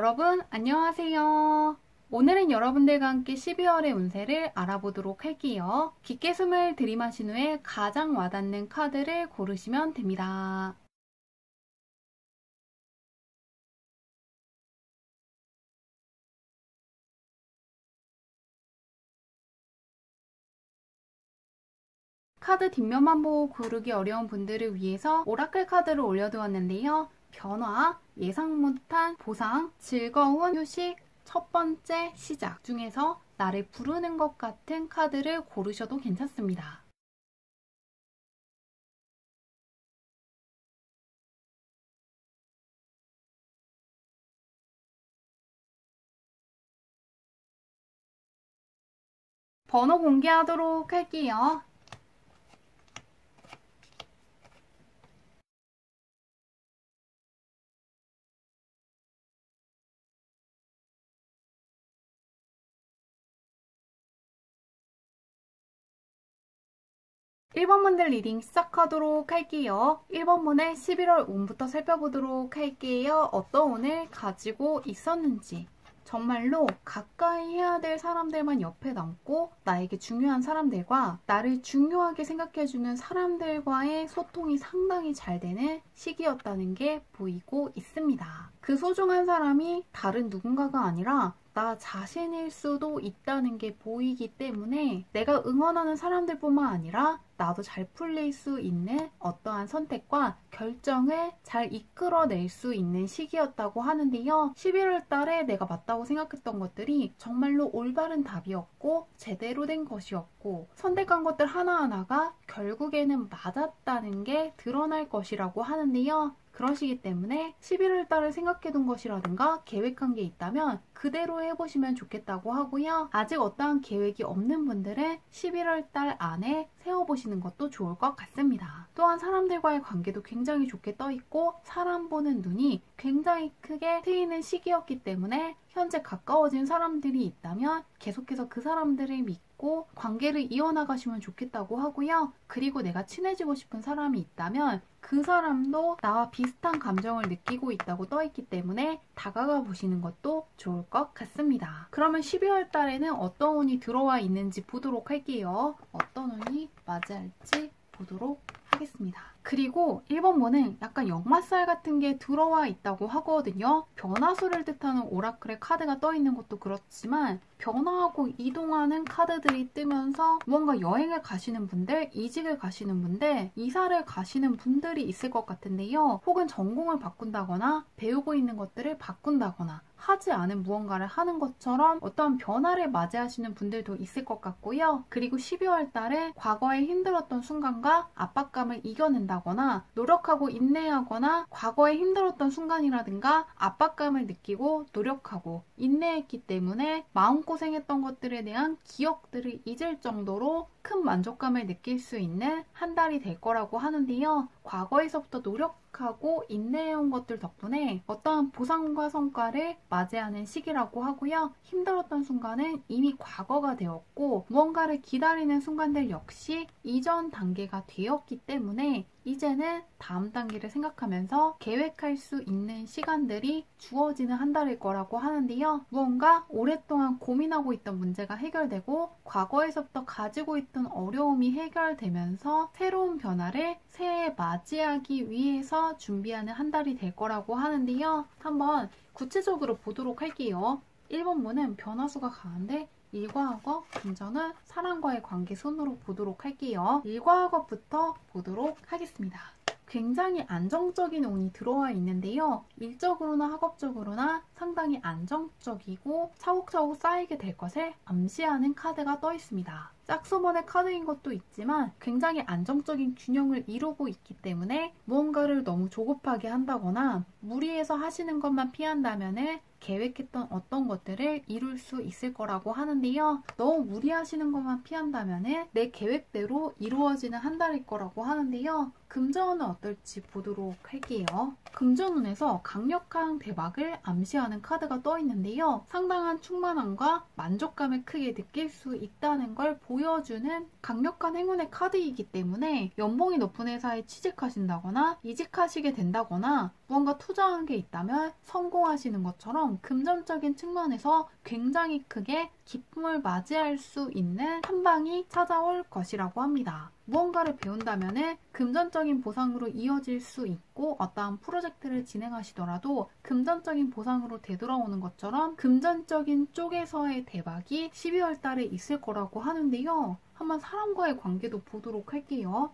여러분 안녕하세요. 오늘은 여러분들과 함께 12월의 운세를 알아보도록 할게요. 깊게 숨을 들이마신 후에 가장 와닿는 카드를 고르시면 됩니다. 카드 뒷면만 보고 고르기 어려운 분들을 위해서 오라클 카드를 올려두었는데요. 변화, 예상 못한 보상, 즐거운 휴식, 첫 번째 시작 중에서 나를 부르는 것 같은 카드를 고르셔도 괜찮습니다. 번호 공개하도록 할게요. 1번 분들 리딩 시작하도록 할게요. 1번 분의 11월 운부터 살펴보도록 할게요. 어떤 운을 가지고 있었는지. 정말로 가까이 해야 될 사람들만 옆에 남고 나에게 중요한 사람들과 나를 중요하게 생각해주는 사람들과의 소통이 상당히 잘 되는 시기였다는 게 보이고 있습니다. 그 소중한 사람이 다른 누군가가 아니라 나 자신일 수도 있다는 게 보이기 때문에 내가 응원하는 사람들뿐만 아니라 나도 잘 풀릴 수 있는 어떠한 선택과 결정을 잘 이끌어낼 수 있는 시기였다고 하는데요. 11월 달에 내가 맞다고 생각했던 것들이 정말로 올바른 답이었고 제대로 된 것이었고 선택한 것들 하나하나가 결국에는 맞았다는 게 드러날 것이라고 하는데요. 그러시기 때문에 11월 달을 생각해둔 것이라든가 계획한 게 있다면 그대로 해보시면 좋겠다고 하고요. 아직 어떠한 계획이 없는 분들은 11월 달 안에 세워보시는 것도 좋을 것 같습니다. 또한 사람들과의 관계도 굉장히 좋게 떠있고 사람 보는 눈이 굉장히 크게 트이는 시기였기 때문에 현재 가까워진 사람들이 있다면 계속해서 그 사람들을 믿고 관계를 이어나가시면 좋겠다고 하고요. 그리고 내가 친해지고 싶은 사람이 있다면 그 사람도 나와 비슷한 감정을 느끼고 있다고 떠있기 때문에 다가가 보시는 것도 좋을 것 같습니다. 그러면 12월 달에는 어떤 운이 들어와 있는지 보도록 할게요. 어떤 운이 맞이할지 보도록 하겠습니다. 그리고 1번분은 약간 역마살 같은 게 들어와 있다고 하거든요. 변화수를 뜻하는 오라클의 카드가 떠 있는 것도 그렇지만 변화하고 이동하는 카드들이 뜨면서 무언가 여행을 가시는 분들, 이직을 가시는 분들, 이사를 가시는 분들이 있을 것 같은데요. 혹은 전공을 바꾼다거나 배우고 있는 것들을 바꾼다거나 하지 않은 무언가를 하는 것처럼 어떤 변화를 맞이하시는 분들도 있을 것 같고요. 그리고 12월 달에 과거에 힘들었던 순간과 압박감을 이겨낸다거나 노력하고 인내하거나 과거에 힘들었던 순간이라든가 압박감을 느끼고 노력하고 인내했기 때문에 마음고생했던 것들에 대한 기억들을 잊을 정도로 큰 만족감을 느낄 수 있는 한 달이 될 거라고 하는데요. 과거에서부터 노력하고 인내해온 것들 덕분에 어떠한 보상과 성과를 맞이하는 시기라고 하고요. 힘들었던 순간은 이미 과거가 되었고 무언가를 기다리는 순간들 역시 이전 단계가 되었기 때문에 이제는 다음 단계를 생각하면서 계획할 수 있는 시간들이 주어지는 한 달일 거라고 하는데요. 무언가 오랫동안 고민하고 있던 문제가 해결되고 과거에서부터 가지고 있던 어려움이 해결되면서 새로운 변화를 새해에 맞이하기 위해서 준비하는 한 달이 될 거라고 하는데요. 한번 구체적으로 보도록 할게요. 1번분은 변화수가 강한데 일과 학업, 금전은 사람과의 관계 순으로 보도록 할게요. 일과 학업부터 보도록 하겠습니다. 굉장히 안정적인 운이 들어와 있는데요. 일적으로나 학업적으로나 상당히 안정적이고 차곡차곡 쌓이게 될 것을 암시하는 카드가 떠 있습니다. 짝수번의 카드인 것도 있지만 굉장히 안정적인 균형을 이루고 있기 때문에 무언가를 너무 조급하게 한다거나 무리해서 하시는 것만 피한다면 계획했던 어떤 것들을 이룰 수 있을 거라고 하는데요. 너무 무리하시는 것만 피한다면 내 계획대로 이루어지는 한 달일 거라고 하는데요. 금전운은 어떨지 보도록 할게요. 금전운에서 강력한 대박을 암시하는 카드가 떠 있는데요. 상당한 충만함과 만족감을 크게 느낄 수 있다는 걸 보여주는 강력한 행운의 카드이기 때문에 연봉이 높은 회사에 취직하신다거나 이직하시게 된다거나 무언가 투자한 게 있다면 성공하시는 것처럼 것처럼 금전적인 측면에서 굉장히 크게 기쁨을 맞이할 수 있는 한방이 찾아올 것이라고 합니다. 무언가를 배운다면 금전적인 보상으로 이어질 수 있고 어떠한 프로젝트를 진행하시더라도 금전적인 보상으로 되돌아오는 것처럼 금전적인 쪽에서의 대박이 12월 달에 있을 거라고 하는데요. 한번 사람과의 관계도 보도록 할게요.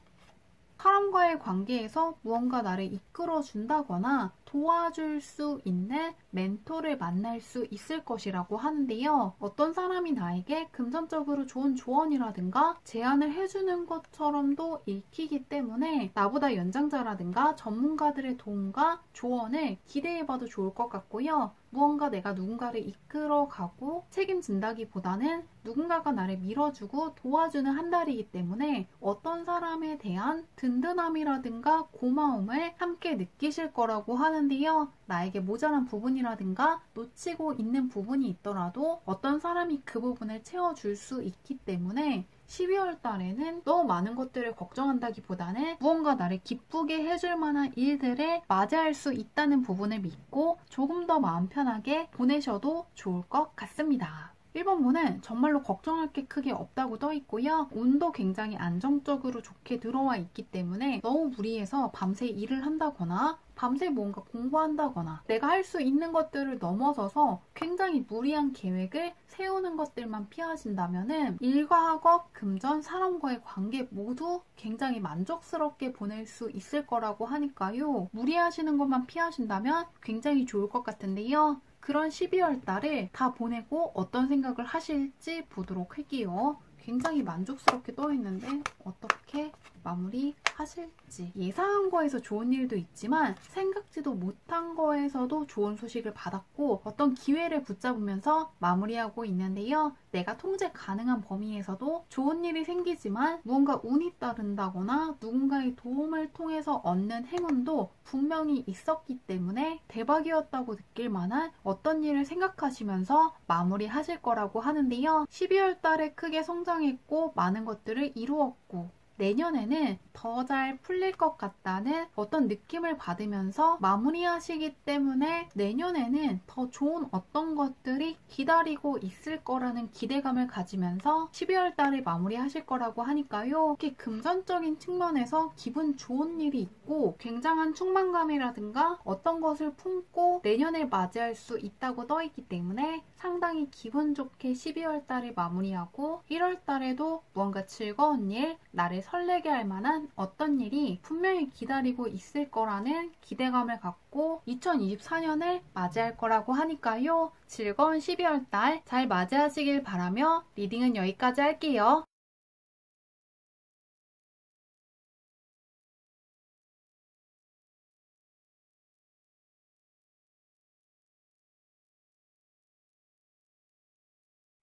사람과의 관계에서 무언가 나를 이끌어준다거나 도와줄 수 있는 멘토를 만날 수 있을 것이라고 하는데요. 어떤 사람이 나에게 금전적으로 좋은 조언이라든가 제안을 해주는 것처럼도 읽히기 때문에 나보다 연장자라든가 전문가들의 도움과 조언을 기대해봐도 좋을 것 같고요. 무언가 내가 누군가를 이끌어가고 책임진다기보다는 누군가가 나를 밀어주고 도와주는 한 달이기 때문에 어떤 사람에 대한 든든함이라든가 고마움을 함께 느끼실 거라고 하는데요. 나에게 모자란 부분이라든가 놓치고 있는 부분이 있더라도 어떤 사람이 그 부분을 채워줄 수 있기 때문에 12월 달에는 너무 많은 것들을 걱정한다기보다는 무언가 나를 기쁘게 해줄 만한 일들을 맞이할 수 있다는 부분을 믿고 조금 더 마음 편하게 보내셔도 좋을 것 같습니다. 1번분은 정말로 걱정할 게 크게 없다고 떠 있고요. 운도 굉장히 안정적으로 좋게 들어와 있기 때문에 너무 무리해서 밤새 일을 한다거나 밤새 뭔가 공부한다거나 내가 할 수 있는 것들을 넘어서서 굉장히 무리한 계획을 세우는 것들만 피하신다면 일과 학업, 금전, 사람과의 관계 모두 굉장히 만족스럽게 보낼 수 있을 거라고 하니까요. 무리하시는 것만 피하신다면 굉장히 좋을 것 같은데요. 그런 12월 달을 다 보내고 어떤 생각을 하실지 보도록 할게요. 굉장히 만족스럽게 떠 있는데 어떻게 마무리하실지. 예상한 거에서 좋은 일도 있지만 생각지도 못한 거에서도 좋은 소식을 받았고 어떤 기회를 붙잡으면서 마무리하고 있는데요. 내가 통제 가능한 범위에서도 좋은 일이 생기지만 무언가 운이 따른다거나 누군가의 도움을 통해서 얻는 행운도 분명히 있었기 때문에 대박이었다고 느낄 만한 어떤 일을 생각하시면서 마무리하실 거라고 하는데요. 12월 달에 크게 성장했고 많은 것들을 이루었고 내년에는 더 잘 풀릴 것 같다는 어떤 느낌을 받으면서 마무리하시기 때문에 내년에는 더 좋은 어떤 것들이 기다리고 있을 거라는 기대감을 가지면서 12월 달에 마무리하실 거라고 하니까요. 이렇게 금전적인 측면에서 기분 좋은 일이 있고 굉장한 충만감이라든가 어떤 것을 품고 내년을 맞이할 수 있다고 떠 있기 때문에 상당히 기분 좋게 12월 달을 마무리하고 1월 달에도 무언가 즐거운 일, 나를 설레게 할 만한 어떤 일이 분명히 기다리고 있을 거라는 기대감을 갖고 2024년을 맞이할 거라고 하니까요. 즐거운 12월 달 잘 맞이하시길 바라며 리딩은 여기까지 할게요.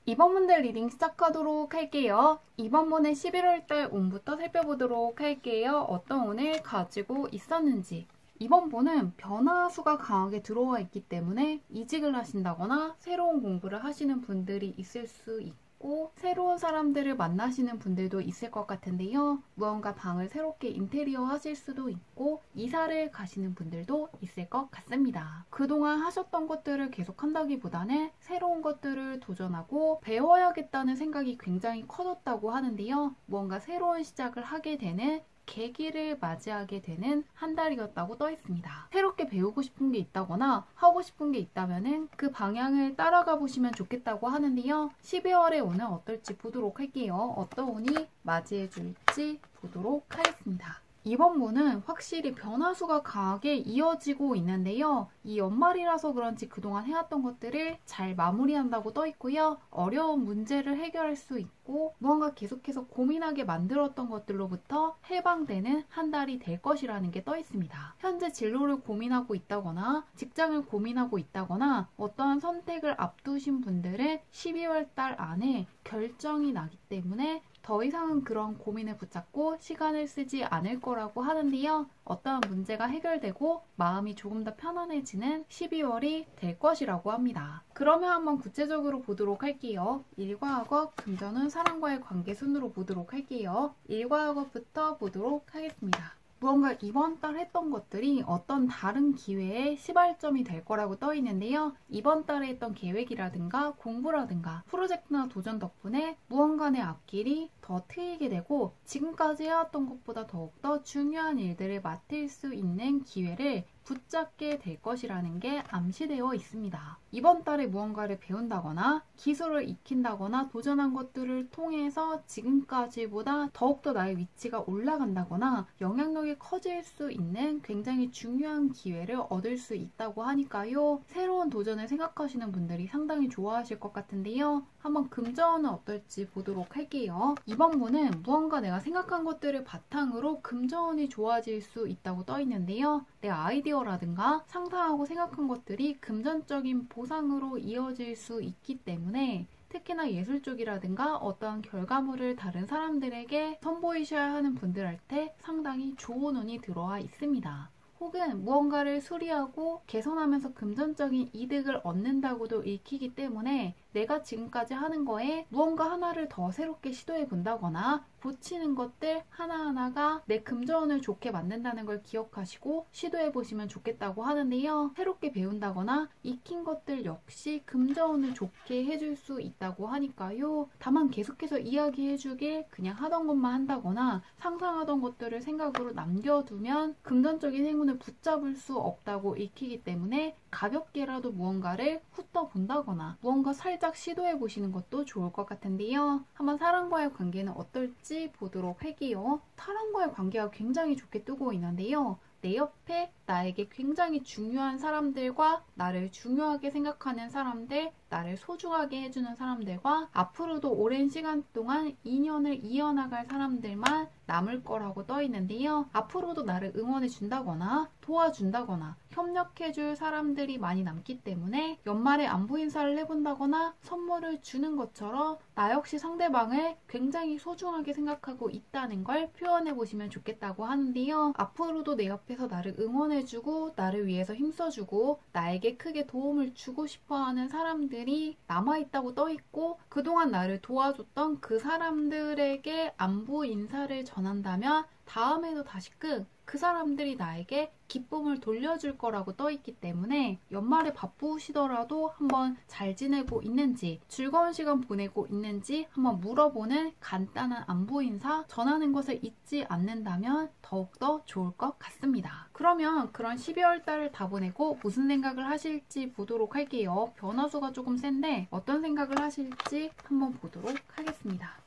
이번 문제 리딩 시작하도록 할게요. 이번 문의 11월달 운부터 살펴보도록 할게요. 어떤 운을 가지고 있었는지. 이번 분은 변화수가 강하게 들어와 있기 때문에 이직을 하신다거나 새로운 공부를 하시는 분들이 있을 수 있고 새로운 사람들을 만나시는 분들도 있을 것 같은데요. 무언가 방을 새롭게 인테리어 하실 수도 있고 이사를 가시는 분들도 있을 것 같습니다. 그동안 하셨던 것들을 계속한다기보다는 새로운 것들을 도전하고 배워야겠다는 생각이 굉장히 커졌다고 하는데요. 무언가 새로운 시작을 하게 되는 계기를 맞이하게 되는 한 달이었다고 떠 있습니다. 새롭게 배우고 싶은 게 있다거나 하고 싶은 게 있다면 그 방향을 따라가 보시면 좋겠다고 하는데요. 12월에 오늘 어떨지 보도록 할게요. 어떤 운이 맞이해 줄지 보도록 하겠습니다. 이번 분은 확실히 변화수가 강하게 이어지고 있는데요. 이 연말이라서 그런지 그동안 해왔던 것들을 잘 마무리한다고 떠 있고요. 어려운 문제를 해결할 수 있고 무언가 계속해서 고민하게 만들었던 것들로부터 해방되는 한 달이 될 것이라는 게 떠 있습니다. 현재 진로를 고민하고 있다거나 직장을 고민하고 있다거나 어떠한 선택을 앞두신 분들은 12월 달 안에 결정이 나기 때문에 더 이상은 그런 고민을 붙잡고 시간을 쓰지 않을 거라고 하는데요. 어떠한 문제가 해결되고 마음이 조금 더 편안해지는 12월이 될 것이라고 합니다. 그러면 한번 구체적으로 보도록 할게요. 일과 학업, 금전은 사람과의 관계 순으로 보도록 할게요. 일과 학업부터 보도록 하겠습니다. 무언가 이번 달 했던 것들이 어떤 다른 기회에 시발점이 될 거라고 떠 있는데요. 이번 달에 했던 계획이라든가 공부라든가 프로젝트나 도전 덕분에 무언가 내 앞길이 더 트이게 되고 지금까지 해왔던 것보다 더욱더 중요한 일들을 맡을 수 있는 기회를 붙잡게 될 것이라는 게 암시되어 있습니다. 이번 달에 무언가를 배운다거나 기술을 익힌다거나 도전한 것들을 통해서 지금까지보다 더욱더 나의 위치가 올라간다거나 영향력이 커질 수 있는 굉장히 중요한 기회를 얻을 수 있다고 하니까요. 새로운 도전을 생각하시는 분들이 상당히 좋아하실 것 같은데요. 한번 금전은 어떨지 보도록 할게요. 이번 분은 무언가 내가 생각한 것들을 바탕으로 금전이 좋아질 수 있다고 떠 있는데요. 내 아이디어라든가 상상하고 생각한 것들이 금전적인 보상으로 이어질 수 있기 때문에 특히나 예술 쪽이라든가 어떠한 결과물을 다른 사람들에게 선보이셔야 하는 분들한테 상당히 좋은 운이 들어와 있습니다. 혹은 무언가를 수리하고 개선하면서 금전적인 이득을 얻는다고도 읽히기 때문에 내가 지금까지 하는 거에 무언가 하나를 더 새롭게 시도해 본다거나 고치는 것들 하나하나가 내 금전을 좋게 만든다는 걸 기억하시고 시도해 보시면 좋겠다고 하는데요. 새롭게 배운다거나 익힌 것들 역시 금전을 좋게 해줄 수 있다고 하니까요. 다만 계속해서 이야기해 주길 그냥 하던 것만 한다거나 상상하던 것들을 생각으로 남겨두면 금전적인 행운을 붙잡을 수 없다고 읽히기 때문에 가볍게라도 무언가를 훑어본다거나 무언가 살짝 시도해 보시는 것도 좋을 것 같은데요. 한번 사람과의 관계는 어떨지 보도록 할게요. 사람과의 관계가 굉장히 좋게 뜨고 있는데요. 내 옆에 나에게 굉장히 중요한 사람들과 나를 중요하게 생각하는 사람들, 나를 소중하게 해주는 사람들과 앞으로도 오랜 시간 동안 인연을 이어나갈 사람들만 남을 거라고 떠 있는데요. 앞으로도 나를 응원해 준다거나 도와준다거나 협력해줄 사람들이 많이 남기 때문에 연말에 안부 인사를 해본다거나 선물을 주는 것처럼 나 역시 상대방을 굉장히 소중하게 생각하고 있다는 걸 표현해 보시면 좋겠다고 하는데요. 앞으로도 내 옆에서 나를 응원해주고 나를 위해서 힘써주고 나에게 크게 도움을 주고 싶어하는 사람들이 남아있다고 떠있고 그동안 나를 도와줬던 그 사람들에게 안부 인사를 전한다면 다음에도 다시금 그 사람들이 나에게 기쁨을 돌려줄 거라고 떠있기 때문에 연말에 바쁘시더라도 한번 잘 지내고 있는지 즐거운 시간 보내고 있는지 한번 물어보는 간단한 안부 인사 전하는 것을 잊지 않는다면 더욱더 좋을 것 같습니다. 그러면 그런 12월 달을 다 보내고 무슨 생각을 하실지 보도록 할게요. 변화수가 조금 센데 어떤 생각을 하실지 한번 보도록 하겠습니다.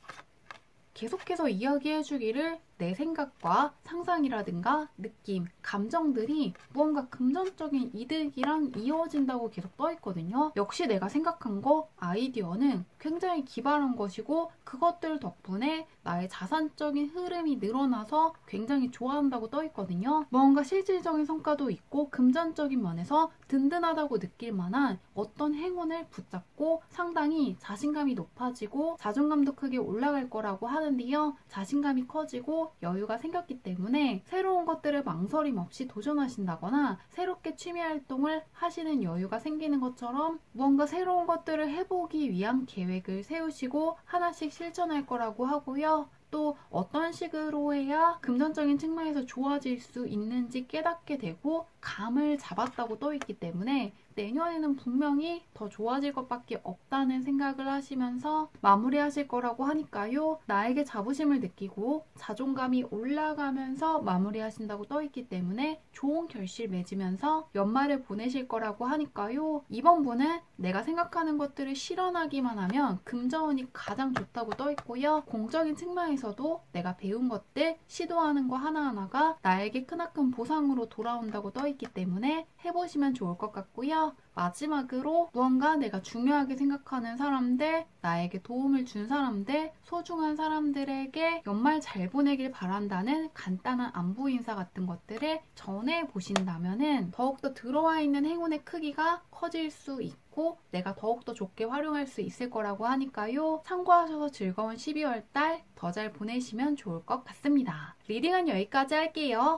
계속해서 이야기해주기를 내 생각과 상상이라든가 느낌, 감정들이 무언가 금전적인 이득이랑 이어진다고 계속 떠있거든요. 역시 내가 생각한 거, 아이디어는 굉장히 기발한 것이고 그것들 덕분에 나의 자산적인 흐름이 늘어나서 굉장히 좋아한다고 떠있거든요. 무언가 실질적인 성과도 있고 금전적인 면에서 든든하다고 느낄 만한 어떤 행운을 붙잡고 상당히 자신감이 높아지고 자존감도 크게 올라갈 거라고 하는데요. 자신감이 커지고 여유가 생겼기 때문에 새로운 것들을 망설임 없이 도전하신다거나 새롭게 취미 활동을 하시는 여유가 생기는 것처럼 무언가 새로운 것들을 해보기 위한 계획을 세우시고 하나씩 실천할 거라고 하고요. 또 어떤 식으로 해야 금전적인 측면에서 좋아질 수 있는지 깨닫게 되고 감을 잡았다고 떠있기 때문에 내년에는 분명히 더 좋아질 것밖에 없다는 생각을 하시면서 마무리하실 거라고 하니까요. 나에게 자부심을 느끼고 자존감이 올라가면서 마무리하신다고 떠있기 때문에 좋은 결실 맺으면서 연말을 보내실 거라고 하니까요. 이번 분은 내가 생각하는 것들을 실현하기만 하면 금전운이 가장 좋다고 떠있고요. 공적인 측면에서도 내가 배운 것들, 시도하는 거 하나하나가 나에게 크나큰 보상으로 돌아온다고 떠있기 때문에 해보시면 좋을 것 같고요. 마지막으로 무언가 내가 중요하게 생각하는 사람들, 나에게 도움을 준 사람들, 소중한 사람들에게 연말 잘 보내길 바란다는 간단한 안부 인사 같은 것들을 전해보신다면 더욱더 들어와 있는 행운의 크기가 커질 수 있고 내가 더욱더 좋게 활용할 수 있을 거라고 하니까요. 참고하셔서 즐거운 12월 달 더 잘 보내시면 좋을 것 같습니다. 리딩은 여기까지 할게요.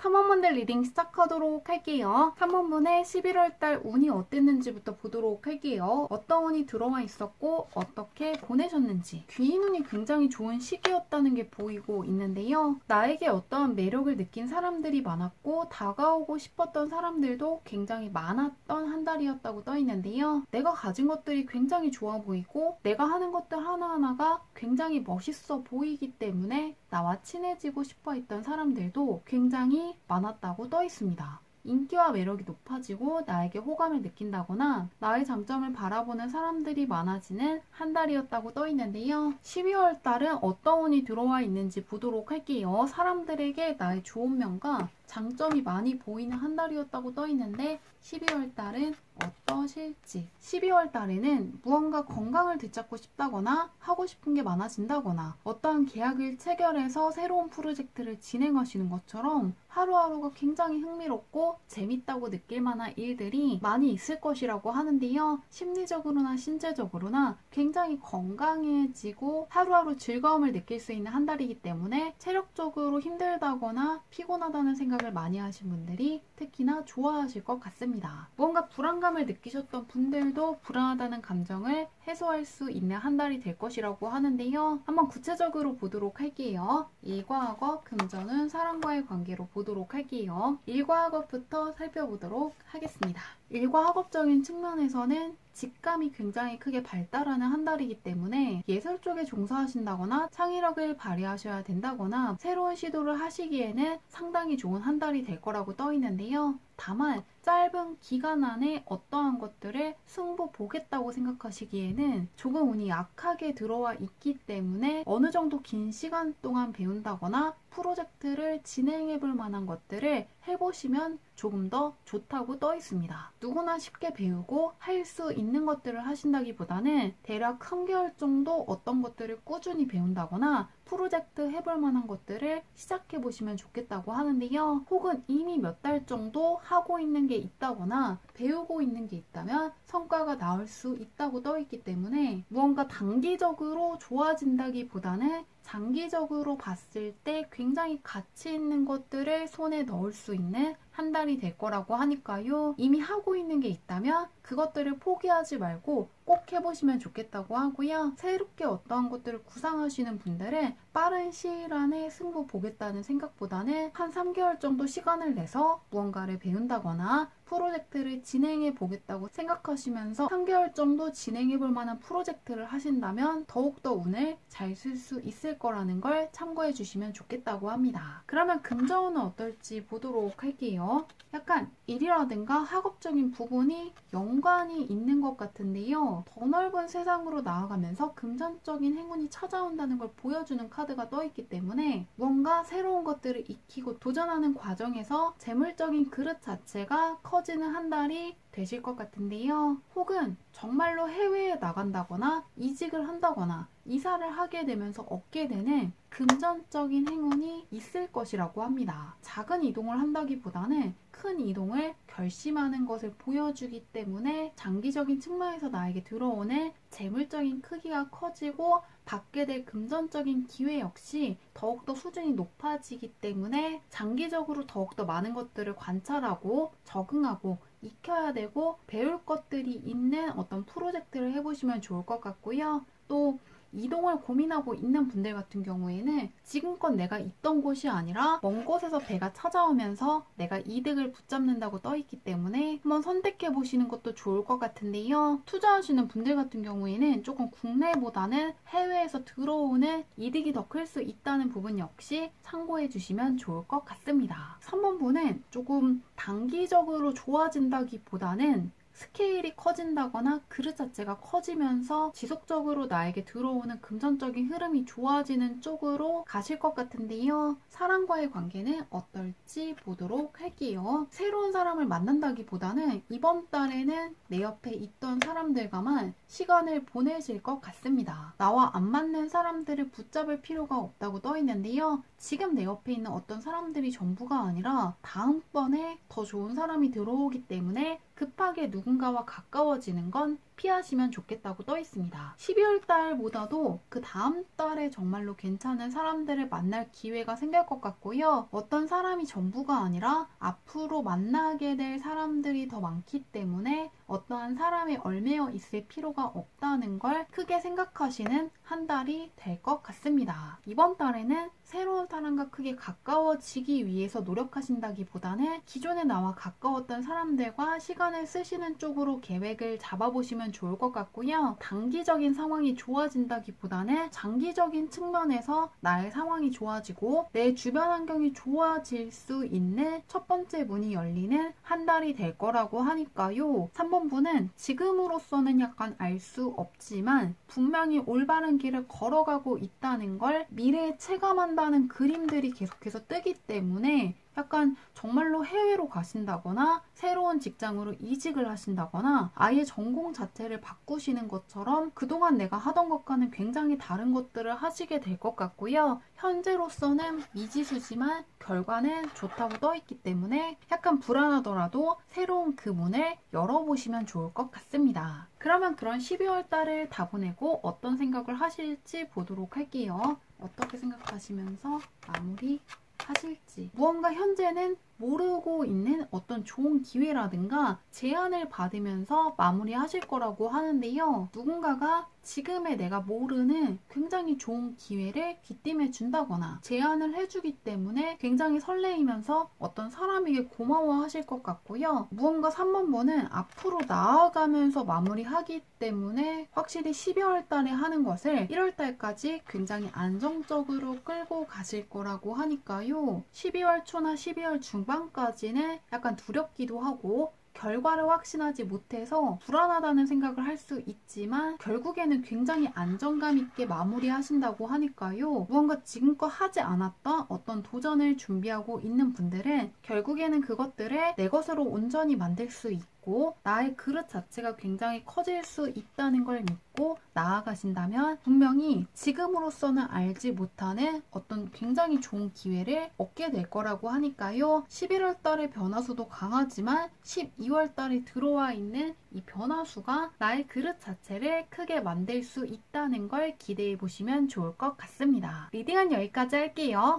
3번분들 리딩 시작하도록 할게요. 3번분의 11월달 운이 어땠는지부터 보도록 할게요. 어떤 운이 들어와 있었고 어떻게 보내셨는지. 귀인운이 굉장히 좋은 시기였다는 게 보이고 있는데요. 나에게 어떠한 매력을 느낀 사람들이 많았고 다가오고 싶었던 사람들도 굉장히 많았던 한 달이었다고 떠 있는데요. 내가 가진 것들이 굉장히 좋아 보이고 내가 하는 것들 하나하나가 굉장히 멋있어 보이기 때문에 나와 친해지고 싶어 했던 사람들도 굉장히 많았다고 떠 있습니다. 인기와 매력이 높아지고 나에게 호감을 느낀다거나 나의 장점을 바라보는 사람들이 많아지는 한 달이었다고 떠 있는데요. 12월 달은 어떤 운이 들어와 있는지 보도록 할게요. 사람들에게 나의 좋은 면과 장점이 많이 보이는 한 달이었다고 떠 있는데 12월 달은 어떠실지. 12월 달에는 무언가 건강을 되찾고 싶다거나 하고 싶은 게 많아진다거나 어떠한 계약을 체결해서 새로운 프로젝트를 진행하시는 것처럼 하루하루가 굉장히 흥미롭고 재밌다고 느낄 만한 일들이 많이 있을 것이라고 하는데요. 심리적으로나 신체적으로나 굉장히 건강해지고 하루하루 즐거움을 느낄 수 있는 한 달이기 때문에 체력적으로 힘들다거나 피곤하다는 생각을 많이 하신 분들이 특히나 좋아하실 것 같습니다. 무언가 불안감을 느끼셨던 분들도 불안하다는 감정을 해소할 수 있는 한 달이 될 것이라고 하는데요. 한번 구체적으로 보도록 할게요. 일과 학업, 금전운, 사람과의 관계로 보도록 할게요. 일과 학업부터 살펴보도록 하겠습니다. 일과 학업적인 측면에서는 직감이 굉장히 크게 발달하는 한 달이기 때문에 예술 쪽에 종사하신다거나 창의력을 발휘하셔야 된다거나 새로운 시도를 하시기에는 상당히 좋은 한 달이 될 거라고 떠 있는데요. 다만 짧은 기간 안에 어떠한 것들을 승부 보겠다고 생각하시기에는 조금 운이 약하게 들어와 있기 때문에 어느 정도 긴 시간 동안 배운다거나 프로젝트를 진행해 볼 만한 것들을 해보시면 조금 더 좋다고 떠 있습니다. 누구나 쉽게 배우고 할 수 있는 것들을 하신다기보다는 대략 한 개월 정도 어떤 것들을 꾸준히 배운다거나 프로젝트 해볼 만한 것들을 시작해 보시면 좋겠다고 하는데요. 혹은 이미 몇 달 정도 하고 있는 게 있다거나 배우고 있는 게 있다면 성과가 나올 수 있다고 떠 있기 때문에 무언가 단기적으로 좋아진다기보다는 장기적으로 봤을 때 굉장히 가치 있는 것들을 손에 넣을 수 있는 한 달이 될 거라고 하니까요. 이미 하고 있는 게 있다면 그것들을 포기하지 말고 꼭 해보시면 좋겠다고 하고요. 새롭게 어떠한 것들을 구상하시는 분들은 빠른 시일 안에 승부 보겠다는 생각보다는 한 3개월 정도 시간을 내서 무언가를 배운다거나 프로젝트를 진행해 보겠다고 생각하시면서 3개월 정도 진행해 볼 만한 프로젝트를 하신다면 더욱더 운을 잘 쓸 수 있을 거라는 걸 참고해 주시면 좋겠다고 합니다. 그러면 금전운은 어떨지 보도록 할게요. 약간 일이라든가 학업적인 부분이 연관이 있는 것 같은데요. 더 넓은 세상으로 나아가면서 금전적인 행운이 찾아온다는 걸 보여주는 카드가 떠있기 때문에 뭔가 새로운 것들을 익히고 도전하는 과정에서 재물적인 그릇 자체가 커지는 한 달이 되실 것 같은데요. 혹은 정말로 해외에 나간다거나 이직을 한다거나 이사를 하게 되면서 얻게 되는 금전적인 행운이 있을 것이라고 합니다. 작은 이동을 한다기보다는 큰 이동을 결심하는 것을 보여주기 때문에 장기적인 측면에서 나에게 들어오는 재물적인 크기가 커지고 받게 될 금전적인 기회 역시 더욱더 수준이 높아지기 때문에 장기적으로 더욱더 많은 것들을 관찰하고 적응하고 익혀야 되고 배울 것들이 있는 어떤 프로젝트를 해보시면 좋을 것 같고요. 또 이동을 고민하고 있는 분들 같은 경우에는 지금껏 내가 있던 곳이 아니라 먼 곳에서 배가 찾아오면서 내가 이득을 붙잡는다고 떠있기 때문에 한번 선택해 보시는 것도 좋을 것 같은데요. 투자하시는 분들 같은 경우에는 조금 국내보다는 해외에서 들어오는 이득이 더 클 수 있다는 부분 역시 참고해 주시면 좋을 것 같습니다. 3번분은 조금 단기적으로 좋아진다기보다는 스케일이 커진다거나 그릇 자체가 커지면서 지속적으로 나에게 들어오는 금전적인 흐름이 좋아지는 쪽으로 가실 것 같은데요. 사람과의 관계는 어떨지 보도록 할게요. 새로운 사람을 만난다기보다는 이번 달에는 내 옆에 있던 사람들과만 시간을 보내실 것 같습니다. 나와 안 맞는 사람들을 붙잡을 필요가 없다고 떠 있는데요. 지금 내 옆에 있는 어떤 사람들이 전부가 아니라 다음번에 더 좋은 사람이 들어오기 때문에 급하게 누군가와 가까워지는 건 피하시면 좋겠다고 떠 있습니다. 12월 달보다도 그 다음 달에 정말로 괜찮은 사람들을 만날 기회가 생길 것 같고요. 어떤 사람이 전부가 아니라 앞으로 만나게 될 사람들이 더 많기 때문에 어떠한 사람에 얽매여 있을 필요가 없다는 걸 크게 생각하시는 한 달이 될 것 같습니다. 이번 달에는 새로운 사람과 크게 가까워지기 위해서 노력하신다기보다는 기존에 나와 가까웠던 사람들과 시간을 쓰시는 쪽으로 계획을 잡아보시면 좋을 것 같고요. 단기적인 상황이 좋아진다기보다는 장기적인 측면에서 나의 상황이 좋아지고 내 주변 환경이 좋아질 수 있는 첫 번째 문이 열리는 한 달이 될 거라고 하니까요. 3번 분은 지금으로서는 약간 알 수 없지만 분명히 올바른 길을 걸어가고 있다는 걸 미래에 체감한다는 그림들이 계속해서 뜨기 때문에 약간 정말로 해외로 가신다거나 새로운 직장으로 이직을 하신다거나 아예 전공 자체를 바꾸시는 것처럼 그동안 내가 하던 것과는 굉장히 다른 것들을 하시게 될 것 같고요. 현재로서는 미지수지만 결과는 좋다고 떠 있기 때문에 약간 불안하더라도 새로운 그 문을 열어보시면 좋을 것 같습니다. 그러면 그런 12월 달을 다 보내고 어떤 생각을 하실지 보도록 할게요. 어떻게 생각하시면서 마무리 하실지. 무언가 현재는 모르고 있는 어떤 좋은 기회라든가 제안을 받으면서 마무리하실 거라고 하는데요. 누군가가 지금의 내가 모르는 굉장히 좋은 기회를 귀띔해 준다거나 제안을 해주기 때문에 굉장히 설레이면서 어떤 사람에게 고마워하실 것 같고요. 무언가 3번 번은 앞으로 나아가면서 마무리하기 때문에 확실히 12월 달에 하는 것을 1월 달까지 굉장히 안정적으로 끌고 가실 거라고 하니까요. 12월 초나 12월 중반까지는 약간 두렵기도 하고 결과를 확신하지 못해서 불안하다는 생각을 할 수 있지만 결국에는 굉장히 안정감 있게 마무리하신다고 하니까요. 무언가 지금껏 하지 않았던 어떤 도전을 준비하고 있는 분들은 결국에는 그것들을 내 것으로 온전히 만들 수 있고 나의 그릇 자체가 굉장히 커질 수 있다는 걸 믿고 나아가신다면 분명히 지금으로서는 알지 못하는 어떤 굉장히 좋은 기회를 얻게 될 거라고 하니까요. 11월 달의 변화수도 강하지만 12월 달에 들어와 있는 이 변화수가 나의 그릇 자체를 크게 만들 수 있다는 걸 기대해 보시면 좋을 것 같습니다. 리딩은 여기까지 할게요.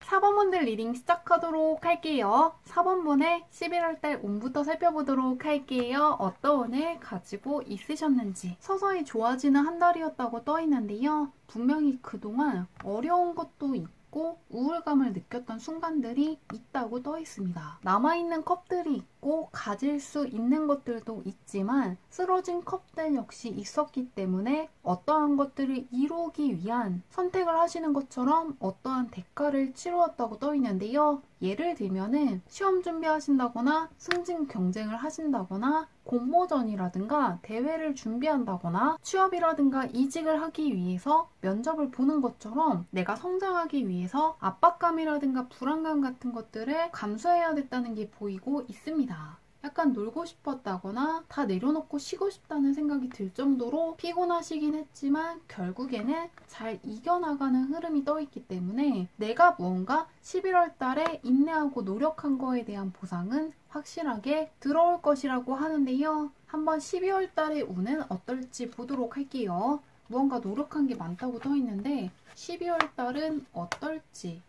사번분들 리딩 시작하도록 할게요. 4번분의 11월달 운부터 살펴보도록 할게요. 어떤 운을 가지고 있으셨는지. 서서히 좋아지는 한 달이었다고 떠있는데요. 분명히 그동안 어려운 것도 있고 우울감을 느꼈던 순간들이 있다고 떠 있습니다. 남아있는 컵들이 있고 가질 수 있는 것들도 있지만 쓰러진 컵들 역시 있었기 때문에 어떠한 것들을 이루기 위한 선택을 하시는 것처럼 어떠한 대가를 치루었다고 떠 있는데요. 예를 들면은 시험 준비하신다거나 승진 경쟁을 하신다거나 공모전이라든가 대회를 준비한다거나 취업이라든가 이직을 하기 위해서 면접을 보는 것처럼 내가 성장하기 위해서 압박감이라든가 불안감 같은 것들을 감수해야 됐다는 게 보이고 있습니다. 약간 놀고 싶었다거나 다 내려놓고 쉬고 싶다는 생각이 들 정도로 피곤하시긴 했지만 결국에는 잘 이겨나가는 흐름이 떠있기 때문에 내가 무언가 11월 달에 인내하고 노력한 거에 대한 보상은 확실하게 들어올 것이라고 하는데요. 한번 12월 달의 운은 어떨지 보도록 할게요. 무언가 노력한 게 많다고 떠있는데 12월 달은 어떨지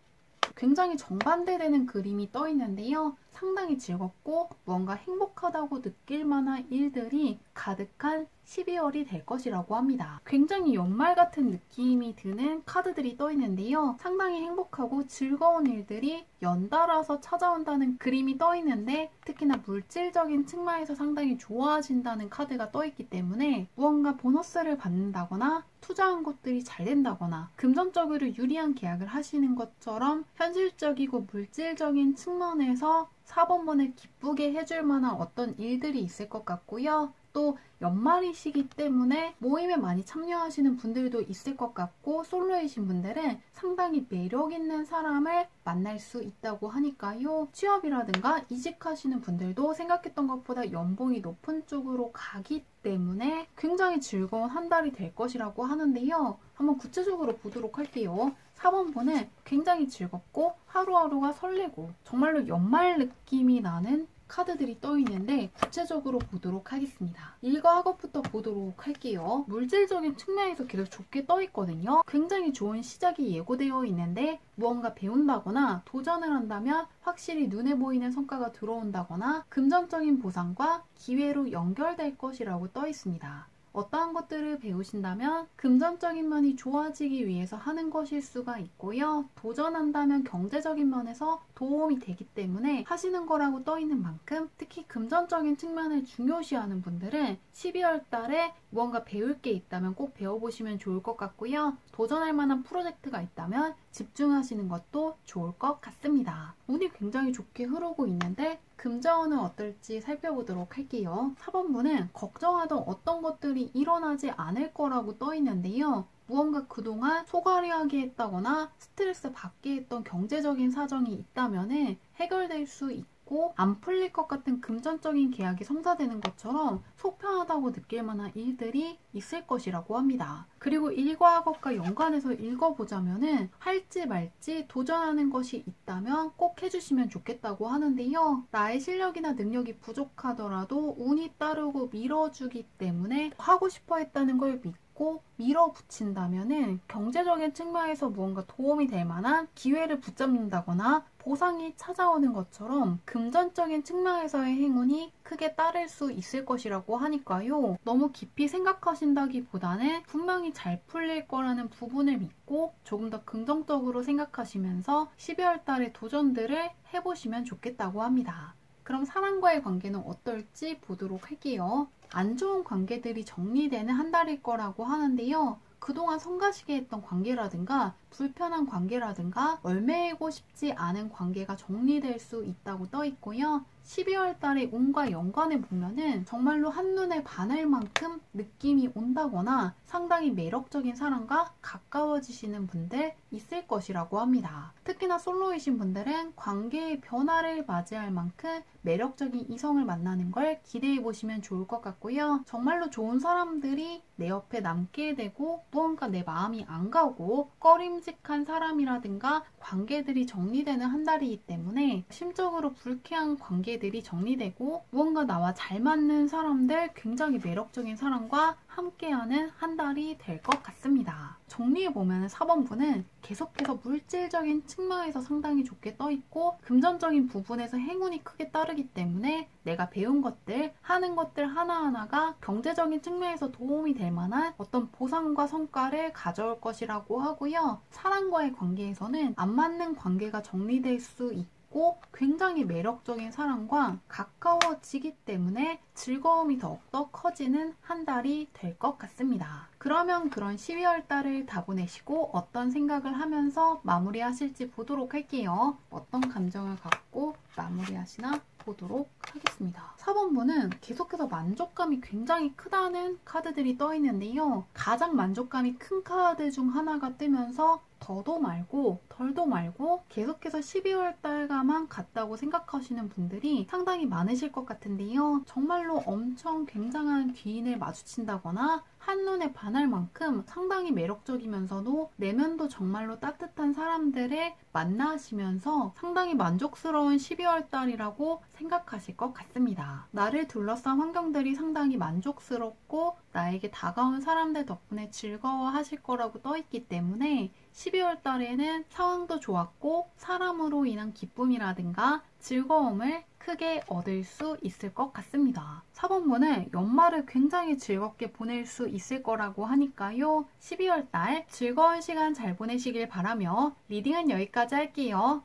굉장히 정반대되는 그림이 떠 있는데요. 상당히 즐겁고 무언가 행복하다고 느낄 만한 일들이 가득한 12월이 될 것이라고 합니다. 굉장히 연말 같은 느낌이 드는 카드들이 떠 있는데요. 상당히 행복하고 즐거운 일들이 연달아서 찾아온다는 그림이 떠 있는데 특히나 물질적인 측면에서 상당히 좋아진다는 카드가 떠 있기 때문에 무언가 보너스를 받는다거나 투자한 것들이 잘 된다거나 금전적으로 유리한 계약을 하시는 것처럼 현실적이고 물질적인 측면에서 4번분을 기쁘게 해줄 만한 어떤 일들이 있을 것 같고요. 또 연말이시기 때문에 모임에 많이 참여하시는 분들도 있을 것 같고, 솔로이신 분들은 상당히 매력 있는 사람을 만날 수 있다고 하니까요. 취업이라든가 이직하시는 분들도 생각했던 것보다 연봉이 높은 쪽으로 가기 때문에 굉장히 즐거운 한 달이 될 것이라고 하는데요. 한번 구체적으로 보도록 할게요. 4번분은 굉장히 즐겁고 하루하루가 설레고 정말로 연말 느낌이 나는 카드들이 떠 있는데 구체적으로 보도록 하겠습니다. 일과 학업부터 보도록 할게요. 물질적인 측면에서 계속 좋게 떠 있거든요. 굉장히 좋은 시작이 예고되어 있는데 무언가 배운다거나 도전을 한다면 확실히 눈에 보이는 성과가 들어온다거나 금전적인 보상과 기회로 연결될 것이라고 떠 있습니다. 어떠한 것들을 배우신다면 금전적인 면이 좋아지기 위해서 하는 것일 수가 있고요. 도전한다면 경제적인 면에서 도움이 되기 때문에 하시는 거라고 떠 있는 만큼, 특히 금전적인 측면을 중요시하는 분들은 12월 달에 무언가 배울 게 있다면 꼭 배워보시면 좋을 것 같고요. 도전할 만한 프로젝트가 있다면 집중하시는 것도 좋을 것 같습니다. 운이 굉장히 좋게 흐르고 있는데 금전은 어떨지 살펴보도록 할게요. 4번분은 걱정하던 어떤 것들이 일어나지 않을 거라고 떠 있는데요. 무언가 그동안 소갈이하게 했다거나 스트레스 받게 했던 경제적인 사정이 있다면 해결될 수 있고, 안 풀릴 것 같은 금전적인 계약이 성사되는 것처럼 속편하다고 느낄 만한 일들이 있을 것이라고 합니다. 그리고 일과 학업과 연관해서 읽어보자면은 할지 말지 도전하는 것이 있다면 꼭 해주시면 좋겠다고 하는데요. 나의 실력이나 능력이 부족하더라도 운이 따르고 밀어주기 때문에 하고 싶어 했다는 걸 믿고 밀어붙인다면은 경제적인 측면에서 무언가 도움이 될 만한 기회를 붙잡는다거나 보상이 찾아오는 것처럼 금전적인 측면에서의 행운이 크게 따를 수 있을 것이라고 하니까요. 너무 깊이 생각하신다기보다는 분명히 잘 풀릴 거라는 부분을 믿고 조금 더 긍정적으로 생각하시면서 12월 달에 도전들을 해보시면 좋겠다고 합니다. 그럼 사랑과의 관계는 어떨지 보도록 할게요. 안 좋은 관계들이 정리되는 한 달일 거라고 하는데요. 그동안 성가시게 했던 관계라든가 불편한 관계라든가 얼매이고 싶지 않은 관계가 정리될 수 있다고 떠 있고요. 12월 달에 운과 연관해 보면은 정말로 한눈에 반할 만큼 느낌이 온다거나 상당히 매력적인 사람과 가까워지시는 분들 있을 것이라고 합니다. 특히나 솔로이신 분들은 관계의 변화를 맞이할 만큼 매력적인 이성을 만나는 걸 기대해 보시면 좋을 것 같고요. 정말로 좋은 사람들이 내 옆에 남게 되고 무언가 내 마음이 안 가고 꺼림직한 사람이라든가 관계들이 정리되는 한 달이기 때문에 심적으로 불쾌한 관계들이 정리되고 무언가 나와 잘 맞는 사람들, 굉장히 매력적인 사람과 함께하는 한 달이 될 것 같습니다. 정리해보면 4번분은 계속해서 물질적인 측면에서 상당히 좋게 떠있고 금전적인 부분에서 행운이 크게 따르기 때문에 내가 배운 것들, 하는 것들 하나하나가 경제적인 측면에서 도움이 될 만한 어떤 보상과 성과를 가져올 것이라고 하고요. 사람과의 관계에서는 안 맞는 관계가 정리될 수 있고 굉장히 매력적인 사람과 가까워지기 때문에 즐거움이 더욱더 커지는 한 달이 될 것 같습니다. 그러면 그런 12월 달을 다 보내시고 어떤 생각을 하면서 마무리하실지 보도록 할게요. 어떤 감정을 갖고 마무리하시나 보도록 하겠습니다. 4번분은 계속해서 만족감이 굉장히 크다는 카드들이 떠 있는데요. 가장 만족감이 큰 카드 중 하나가 뜨면서 더도 말고 덜도 말고 계속해서 12월 달가만 갔다고 생각하시는 분들이 상당히 많으실 것 같은데요. 정말로 엄청 굉장한 귀인을 마주친다거나 한눈에 반할 만큼 상당히 매력적이면서도 내면도 정말로 따뜻한 사람들을 만나시면서 상당히 만족스러운 12월 달이라고 생각하실 것 같습니다. 나를 둘러싼 환경들이 상당히 만족스럽고 나에게 다가온 사람들 덕분에 즐거워하실 거라고 떠있기 때문에 12월 달에는 상황도 좋았고 사람으로 인한 기쁨이라든가 즐거움을 크게 얻을 수 있을 것 같습니다. 4번분은 연말을 굉장히 즐겁게 보낼 수 있을 거라고 하니까요. 12월 달 즐거운 시간 잘 보내시길 바라며 리딩은 여기까지 할게요.